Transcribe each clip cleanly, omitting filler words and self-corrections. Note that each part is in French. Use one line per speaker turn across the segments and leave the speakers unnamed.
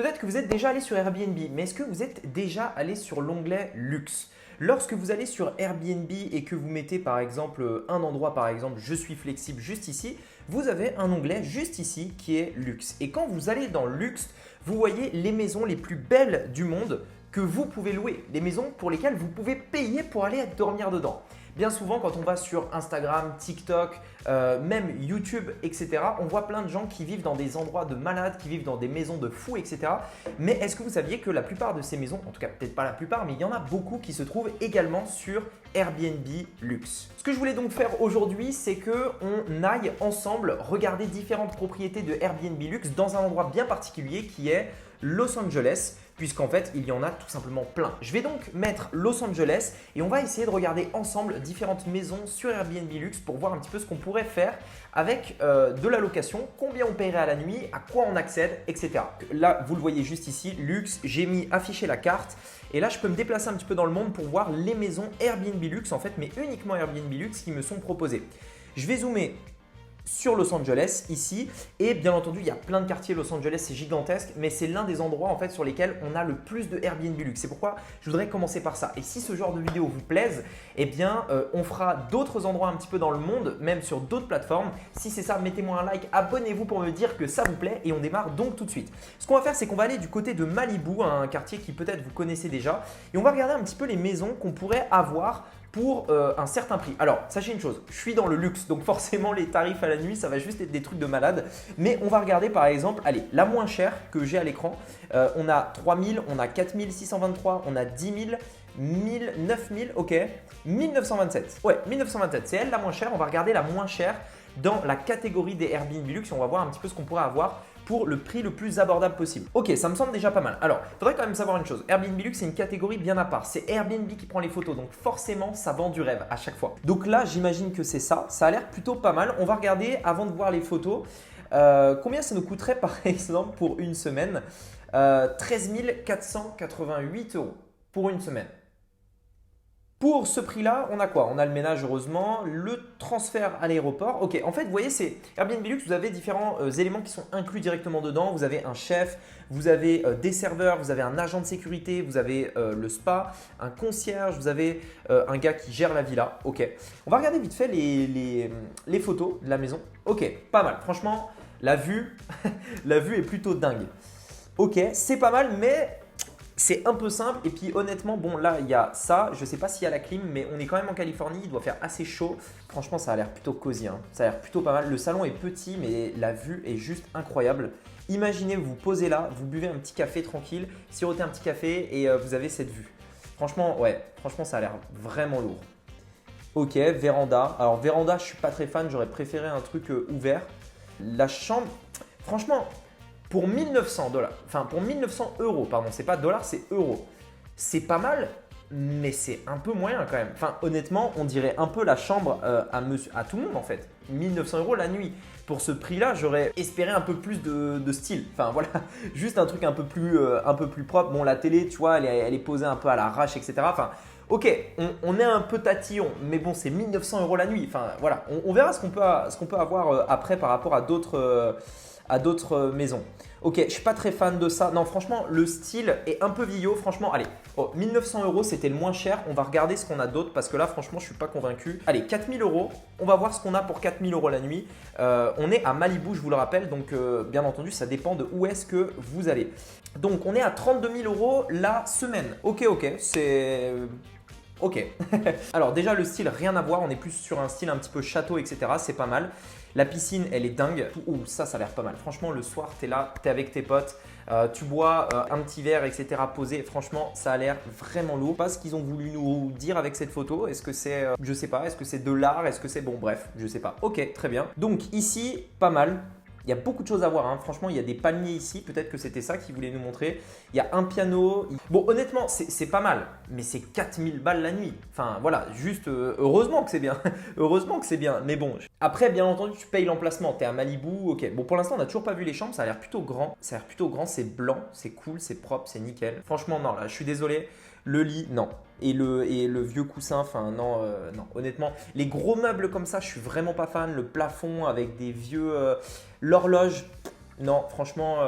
Peut-être que vous êtes déjà allé sur Airbnb, mais est-ce que vous êtes déjà allé sur l'onglet luxe? Lorsque vous allez sur Airbnb et que vous mettez par exemple un endroit, par exemple je suis flexible juste ici, vous avez un onglet juste ici qui est luxe. Et quand vous allez dans luxe, vous voyez les maisons les plus belles du monde que vous pouvez louer, les maisons pour lesquelles vous pouvez payer pour aller dormir dedans. Bien souvent, quand on va sur Instagram, TikTok, même YouTube, etc., on voit plein de gens qui vivent dans des endroits de malades, qui vivent dans des maisons de fous, etc. Mais est-ce que vous saviez que la plupart de ces maisons, en tout cas peut-être pas la plupart, mais il y en a beaucoup qui se trouvent également sur Airbnb Luxe. Ce que je voulais donc faire aujourd'hui, c'est qu'on aille ensemble regarder différentes propriétés de Airbnb Luxe dans un endroit bien particulier qui est Los Angeles, puisqu'en fait, il y en a tout simplement plein. Je vais donc mettre Los Angeles et on va essayer de regarder ensemble différentes maisons sur Airbnb Luxe pour voir un petit peu ce qu'on pourrait faire avec de la location, combien on paierait à la nuit, à quoi on accède, etc. Là, vous le voyez juste ici, Luxe, j'ai mis afficher la carte. Et là, je peux me déplacer un petit peu dans le monde pour voir les maisons Airbnb Luxe, en fait, mais uniquement Airbnb Luxe qui me sont proposées. Je vais zoomer sur Los Angeles ici et bien entendu il y a plein de quartiers. Los Angeles c'est gigantesque, mais c'est l'un des endroits en fait sur lesquels on a le plus de Airbnb Luxe. C'est pourquoi je voudrais commencer par ça. Et si ce genre de vidéo vous plaise, eh bien on fera d'autres endroits un petit peu dans le monde, même sur d'autres plateformes. Si c'est ça, mettez-moi un like, abonnez-vous pour me dire que ça vous plaît et on démarre donc tout de suite. Ce qu'on va faire, c'est qu'on va aller du côté de Malibu, un quartier qui peut-être vous connaissez déjà, et on va regarder un petit peu les maisons qu'on pourrait avoir pour un certain prix. Alors, sachez une chose, je suis dans le luxe, donc forcément les tarifs à la nuit, ça va juste être des trucs de malade. Mais on va regarder par exemple, allez, la moins chère que j'ai à l'écran. On a 3000, on a 4623, on a 10 000, 1000, 9000, ok, 1927. Ouais, 1927, c'est elle la moins chère. On va regarder la moins chère dans la catégorie des Airbnb Luxe et on va voir un petit peu ce qu'on pourrait avoir pour le prix le plus abordable possible. Ok, ça me semble déjà pas mal. Alors, il faudrait quand même savoir une chose. Airbnb Luxe, c'est une catégorie bien à part. C'est Airbnb qui prend les photos, donc forcément, ça vend du rêve à chaque fois. Donc là, j'imagine que c'est ça. Ça a l'air plutôt pas mal. On va regarder, avant de voir les photos, combien ça nous coûterait par exemple pour une semaine. 13 488 € pour une semaine. Pour ce prix-là, on a quoi? On a le ménage heureusement, le transfert à l'aéroport. Ok, en fait, vous voyez, c'est Airbnb Luxe, vous avez différents éléments qui sont inclus directement dedans. Vous avez un chef, vous avez des serveurs, vous avez un agent de sécurité, vous avez le spa, un concierge, vous avez un gars qui gère la villa. Ok, on va regarder vite fait les photos de la maison. Ok, pas mal. Franchement, la vue, la vue est plutôt dingue. Ok, c'est pas mal, mais c'est un peu simple et puis honnêtement, bon là il y a ça, je ne sais pas s'il y a la clim mais on est quand même en Californie, il doit faire assez chaud. Franchement ça a l'air plutôt cosy, hein. Ça a l'air plutôt pas mal. Le salon est petit mais la vue est juste incroyable. Imaginez vous posez là, vous buvez un petit café tranquille, sirotez un petit café et vous avez cette vue. Franchement ouais, franchement ça a l'air vraiment lourd. Ok, véranda. Alors véranda je suis pas très fan, j'aurais préféré un truc ouvert. La chambre, franchement… Pour 1900 $, enfin pour 1900 €, pardon, c'est pas dollars, c'est euros. C'est pas mal, mais c'est un peu moyen quand même. Enfin, honnêtement, on dirait un peu la chambre à tout le monde en fait. 1900 € la nuit. Pour ce prix-là, j'aurais espéré un peu plus de style. Enfin voilà, juste un truc un peu plus propre. Bon, la télé, tu vois, elle est posée un peu à l'arrache, etc. Enfin, ok, on est un peu tatillon, mais bon, c'est 1900 € la nuit. Enfin voilà, on verra ce qu'on peut avoir après par rapport à d'autres maisons. Ok, je suis pas très fan de ça. Non, franchement, le style est un peu vieillot. Franchement, allez, 1900 €, c'était le moins cher. On va regarder ce qu'on a d'autre parce que là, franchement, je suis pas convaincu. Allez, 4000 €. On va voir ce qu'on a pour 4000 € la nuit. On est à Malibu, je vous le rappelle. Donc, bien entendu, ça dépend de où est-ce que vous allez. Donc, on est à 32 000 € la semaine. Ok, c'est… Ok. Alors déjà le style, rien à voir, on est plus sur un style un petit peu château, etc. C'est pas mal. La piscine, elle est dingue. Ouh, ça a l'air pas mal. Franchement, le soir, tu es là, tu es avec tes potes, tu bois un petit verre, etc. posé. Franchement, ça a l'air vraiment lourd. Pas ce qu'ils ont voulu nous dire avec cette photo. Est-ce que c'est, je sais pas, est-ce que c'est de l'art? Est-ce que c'est… Bon, bref, je sais pas. Ok, très bien. Donc ici, pas mal. Il y a beaucoup de choses à voir, hein. Franchement, il y a des palmiers ici. Peut-être que c'était ça qu'ils voulaient nous montrer. Il y a un piano. Bon, honnêtement, c'est pas mal, mais c'est 4000 balles la nuit. Enfin, voilà, juste heureusement que c'est bien. Heureusement que c'est bien. Mais bon, après, bien entendu, tu payes l'emplacement. Tu es à Malibu. Ok, bon, pour l'instant, on n'a toujours pas vu les chambres. Ça a l'air plutôt grand. C'est blanc, c'est cool, c'est propre, c'est nickel. Franchement, non, là, je suis désolé. Le lit, non. Et le vieux coussin, enfin non, non, honnêtement. Les gros meubles comme ça, je suis vraiment pas fan. Le plafond avec des vieux… l'horloge, non, franchement,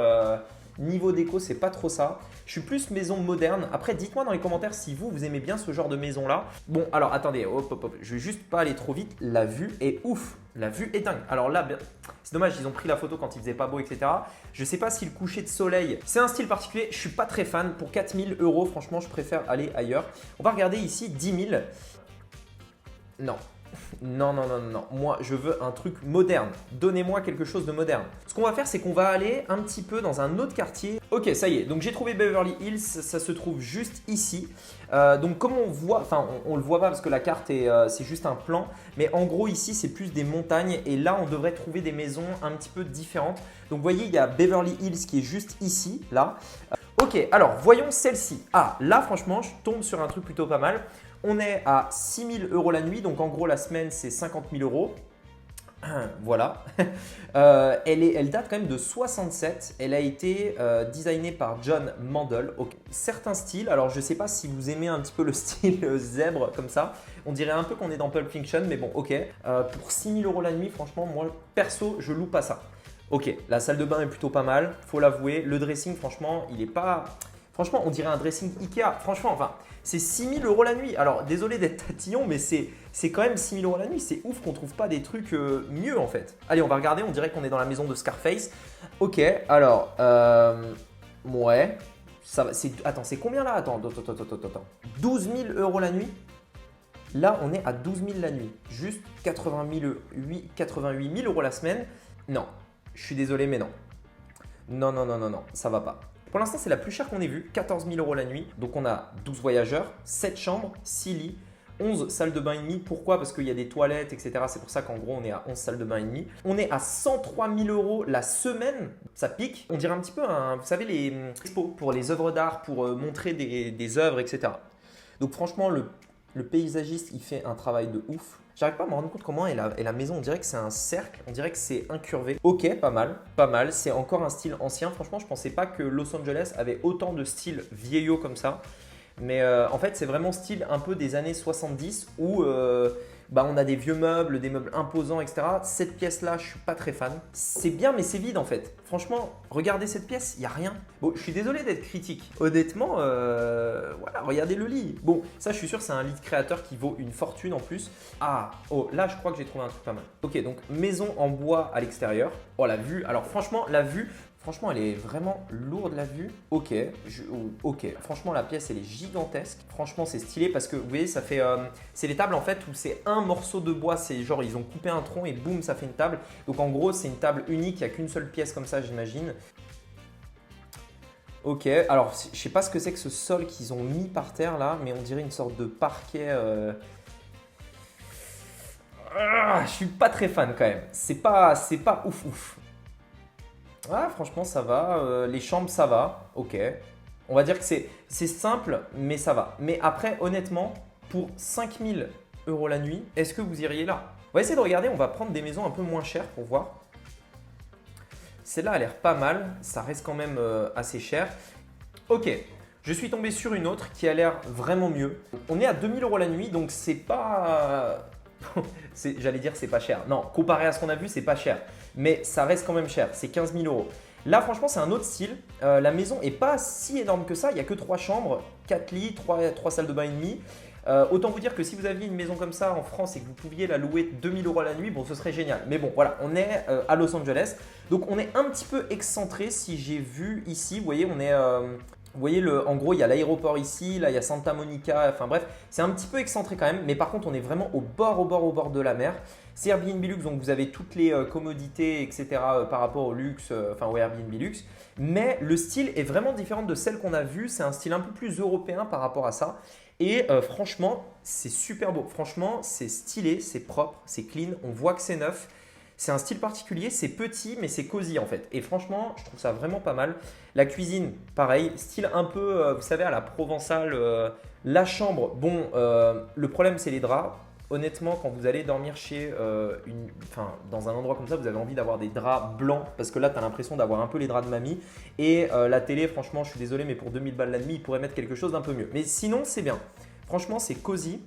Niveau déco, c'est pas trop ça. Je suis plus maison moderne. Après, dites-moi dans les commentaires si vous aimez bien ce genre de maison-là. Bon, alors attendez, hop. Je vais juste pas aller trop vite. La vue est ouf. La vue est dingue. Alors là, c'est dommage, ils ont pris la photo quand il faisait pas beau, etc. Je sais pas si le coucher de soleil, c'est un style particulier. Je suis pas très fan. Pour 4000 €, franchement, je préfère aller ailleurs. On va regarder ici 10 000. Non. Non. Moi, je veux un truc moderne. Donnez-moi quelque chose de moderne. Ce qu'on va faire, c'est qu'on va aller un petit peu dans un autre quartier. Ok, ça y est. Donc, j'ai trouvé Beverly Hills. Ça se trouve juste ici. Donc, comme on voit, enfin, on le voit pas parce que la carte c'est juste un plan. Mais en gros, ici, c'est plus des montagnes. Et là, on devrait trouver des maisons un petit peu différentes. Donc, vous voyez, il y a Beverly Hills qui est juste ici, là. Ok, alors, voyons celle-ci. Ah, là, franchement, je tombe sur un truc plutôt pas mal. On est à 6 000 € la nuit, donc en gros la semaine c'est 50 000 €. Voilà. Elle date quand même de 67. Elle a été designée par John Mandel. Okay. Certains styles, alors je ne sais pas si vous aimez un petit peu le style zèbre comme ça. On dirait un peu qu'on est dans Pulp Fiction, mais bon, ok. Pour 6 000 € la nuit, franchement, moi perso, je loue pas ça. Ok, la salle de bain est plutôt pas mal, faut l'avouer. Le dressing, franchement, il est pas… Franchement, on dirait un dressing Ikea. Franchement, enfin, c'est 6 000 € la nuit. Alors, désolé d'être tatillon, mais c'est quand même 6 000 € la nuit. C'est ouf qu'on trouve pas des trucs mieux en fait. Allez, on va regarder. On dirait qu'on est dans la maison de Scarface. Ok, alors, ouais. Ça va, attends, c'est combien là? Attends. 12 000 € la nuit. Là, on est à 12 000 la nuit. Juste 88 000 € la semaine. Non, je suis désolé, mais non. Non, ça va pas. Pour l'instant, c'est la plus chère qu'on ait vue, 14 000 € la nuit. Donc, on a 12 voyageurs, 7 chambres, 6 lits, 11 salles de bain et demi. Pourquoi? Parce qu'il y a des toilettes, etc. C'est pour ça qu'en gros, on est à 11 salles de bain et demi. On est à 103 000 € la semaine. Ça pique. On dirait un petit peu, vous savez, les expos pour les œuvres d'art, pour montrer des œuvres, etc. Donc, franchement, le paysagiste, il fait un travail de ouf. J'arrive pas à me rendre compte comment est la maison. On dirait que c'est un cercle, on dirait que c'est incurvé. Ok, pas mal. C'est encore un style ancien. Franchement, je pensais pas que Los Angeles avait autant de styles vieillots comme ça. Mais en fait, c'est vraiment style un peu des années 70 où on a des vieux meubles, des meubles imposants, etc. Cette pièce-là, je suis pas très fan. C'est bien, mais c'est vide en fait. Franchement, regardez cette pièce, il n'y a rien. Bon, je suis désolé d'être critique. Honnêtement, voilà, regardez le lit. Bon, ça, je suis sûr, c'est un lit de créateur qui vaut une fortune en plus. Là, je crois que j'ai trouvé un truc pas mal. Ok, donc maison en bois à l'extérieur. Oh, la vue. Alors, franchement, la vue. Franchement, elle est vraiment lourde la vue. Ok. Franchement, la pièce, elle est gigantesque. Franchement, c'est stylé parce que vous voyez, ça fait… c'est les tables en fait où c'est un morceau de bois. C'est genre, ils ont coupé un tronc et boum, ça fait une table. Donc en gros, c'est une table unique. Il n'y a qu'une seule pièce comme ça, j'imagine. Ok. Alors, je sais pas ce que c'est que ce sol qu'ils ont mis par terre là, mais on dirait une sorte de parquet… Je suis pas très fan quand même. C'est pas ouf. Ah, franchement, ça va. Les chambres, ça va. Ok. On va dire que c'est simple, mais ça va. Mais après, honnêtement, pour 5 000 € la nuit, est-ce que vous iriez là? On va essayer de regarder. On va prendre des maisons un peu moins chères pour voir. Celle-là a l'air pas mal. Ça reste quand même assez cher. Ok. Je suis tombé sur une autre qui a l'air vraiment mieux. On est à 2 000 € la nuit, donc c'est pas… J'allais dire c'est pas cher. Non, comparé à ce qu'on a vu, c'est pas cher. Mais ça reste quand même cher. C'est 15 000 €. Là, franchement, c'est un autre style. La maison n'est pas si énorme que ça. Il n'y a que 3 chambres, 4 lits, 3 salles de bain et demi. Autant vous dire que si vous aviez une maison comme ça en France et que vous pouviez la louer 2 000 € la nuit, bon, ce serait génial. Mais bon, voilà, on est à Los Angeles. Donc, on est un petit peu excentré si j'ai vu ici. Vous voyez, on est… Vous voyez, en gros, il y a l'aéroport ici, là, il y a Santa Monica, enfin bref, c'est un petit peu excentré quand même, mais par contre, on est vraiment au bord de la mer. C'est Airbnb Luxe, donc vous avez toutes les commodités, etc. Par rapport au luxe, au Airbnb Luxe. Mais le style est vraiment différent de celle qu'on a vue, c'est un style un peu plus européen par rapport à ça. Et franchement, c'est super beau. Franchement, c'est stylé, c'est propre, c'est clean, on voit que c'est neuf. C'est un style particulier, c'est petit mais c'est cosy en fait. Et franchement, je trouve ça vraiment pas mal. La cuisine, pareil, style un peu, vous savez, à la provençale. La chambre, bon, le problème c'est les draps. Honnêtement, quand vous allez dormir dans un endroit comme ça, vous avez envie d'avoir des draps blancs parce que là, tu as l'impression d'avoir un peu les draps de mamie. Et la télé, franchement, je suis désolé, mais pour 2000 balles la nuit, ils pourraient mettre quelque chose d'un peu mieux. Mais sinon, c'est bien. Franchement, c'est cosy.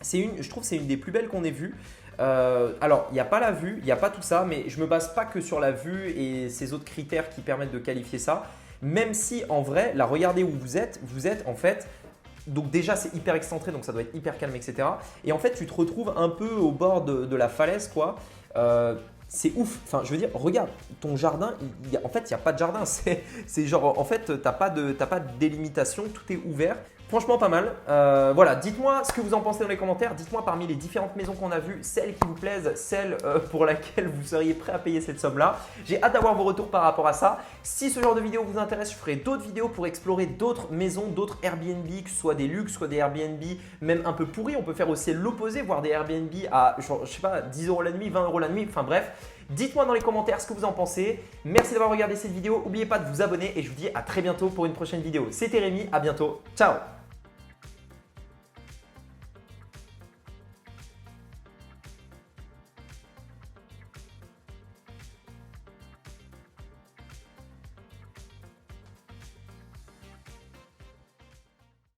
Je trouve que c'est une des plus belles qu'on ait vues. Alors, il n'y a pas la vue, il n'y a pas tout ça, mais je ne me base pas que sur la vue et ces autres critères qui permettent de qualifier ça. Même si en vrai, là, regardez où vous êtes en fait. Donc déjà, c'est hyper excentré, donc ça doit être hyper calme, etc. Et en fait, tu te retrouves un peu au bord de la falaise, quoi. C'est ouf. Enfin, je veux dire, regarde, ton jardin, en fait, il n'y a pas de jardin. C'est genre, en fait, tu n'as pas de délimitation, tout est ouvert. Franchement, pas mal. Voilà, dites-moi ce que vous en pensez dans les commentaires. Dites-moi parmi les différentes maisons qu'on a vues, celle qui vous plaise, celle pour laquelle vous seriez prêt à payer cette somme-là. J'ai hâte d'avoir vos retours par rapport à ça. Si ce genre de vidéo vous intéresse, je ferai d'autres vidéos pour explorer d'autres maisons, d'autres Airbnb, que ce soit des luxes, soit des Airbnb même un peu pourris. On peut faire aussi l'opposé, voir des Airbnb à, genre, je sais pas, 10 € la nuit, 20 € la nuit, enfin bref. Dites-moi dans les commentaires ce que vous en pensez. Merci d'avoir regardé cette vidéo. N'oubliez pas de vous abonner et je vous dis à très bientôt pour une prochaine vidéo. C'était Rémi, à bientôt. Ciao!